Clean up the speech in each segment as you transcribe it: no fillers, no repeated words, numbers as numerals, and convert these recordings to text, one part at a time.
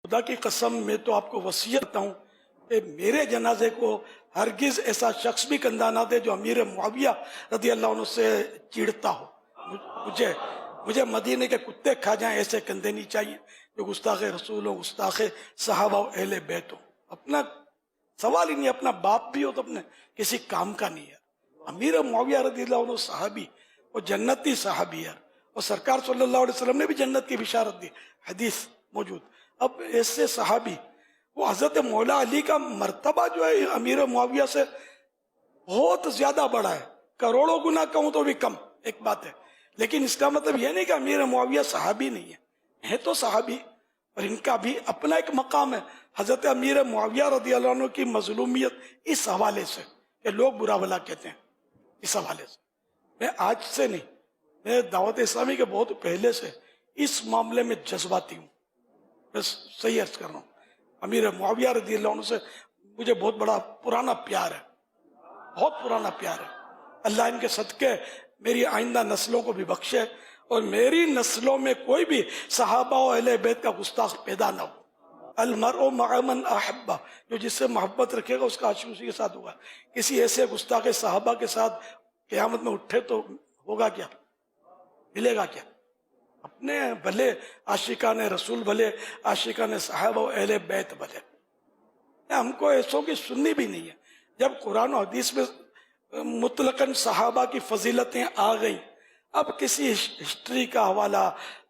خدا کی قسم میں تو آپ کو وصیت کرتا ہوں کہ میرے جنازے کو ہرگز ایسا شخص بھی کندھا نہ دے جو امیر معاویہ رضی اللہ عنہ سے چڑھتا ہو۔ مجھے مدینے کے کتے کھا جائیں ایسے کندھے نہیں چاہیے جو گستاخ رسول ہو، گستاخ صحابہ و اہل بیت ہو۔ اپنا سوال ہی نہیں، اپنا باپ بھی ہو تو اپنے کسی کام کا نہیں ہے۔ امیر معاویہ رضی اللہ عنہ صحابی، وہ جنتی صحابی ہے، اور سرکار صلی اللہ علیہ وسلم نے بھی جنت کی بشارت دی، حدیث موجود۔ اب ایسے صحابی، وہ حضرت مولا علی کا مرتبہ جو ہے امیر معاویہ سے بہت زیادہ بڑا ہے، کروڑوں گنا کہوں تو بھی کم ایک بات ہے، لیکن اس کا مطلب یہ نہیں کہ امیر معاویہ صحابی نہیں ہے تو صحابی، اور ان کا بھی اپنا ایک مقام ہے۔ حضرت امیر معاویہ رضی اللہ عنہ کی مظلومیت اس حوالے سے کہ لوگ برا بھلا کہتے ہیں، اس حوالے سے میں آج سے نہیں، میں دعوت اسلامی کے بہت پہلے سے اس معاملے میں جذباتی ہوں۔ میں صحیح عرض کر رہا ہوں، امیر معاویہ رضی اللہ عنہ سے مجھے بہت بڑا پرانا پیار ہے، بہت پرانا پیار ہے۔ اللہ ان کے صدقے میری آئندہ نسلوں کو بھی بخشے، اور میری نسلوں میں کوئی بھی صحابہ و اہل بیت کا گستاخ پیدا نہ ہو۔ المرء مع من احبہ، جو جس سے محبت رکھے گا اس کا عشق اسی کے ساتھ ہوگا۔ کسی ایسے گستاخ صحابہ کے ساتھ قیامت میں اٹھے تو ہوگا کیا، ملے گا کیا؟ اپنے بھلے عاشقان رسول، بھلے عاشقان صحابہ و اہل بیت بھلے، ہم کو ایسوں کی سننی بھی نہیں ہے۔ جب قرآن و حدیث میں مطلقاً صحابہ کی فضیلتیں آ گئیں، اب کسی ہسٹری کا حوالہ،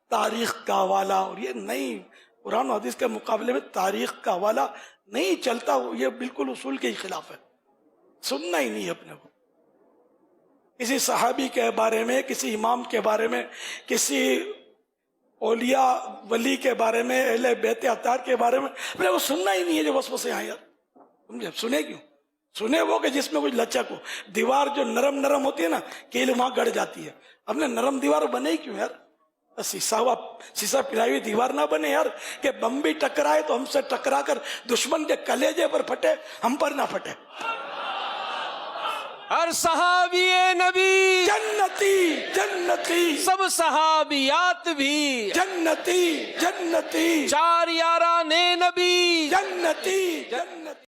تاریخ کا حوالہ، اور یہ نہیں، قرآن و حدیث کے مقابلے میں تاریخ کا حوالہ نہیں چلتا، یہ بالکل اصول کے خلاف ہے، سننا ہی نہیں ہے اپنے کو۔ کسی صحابی کے بارے میں، کسی امام کے بارے میں، کسی اولیاء ولی کے بارے میں، اہل بیت اطہار کے بارے میں اپنے کو سننا ہی نہیں ہے۔ جو وسوسے آئیں یار، سنے کیوں؟ سنے وہ کہ جس میں کچھ لچک ہو، دیوار جو نرم ہوتی ہے نا، کیل وہاں گڑ جاتی ہے۔ ہم نے نرم دیوار بنے ہی کیوں یار؟ سیسا پلائی ہوئی دیوار نہ بنے یار، کہ بم بھی ٹکرائے تو ہم سے ٹکرا کر دشمن کے کلیجے پر پھٹے، ہم پر نہ پھٹے۔ ہر صحابی نبی جنتی جنتی، سب صحابیات بھی جنتی جنتی، چار یاران نبی جنتی جنتی۔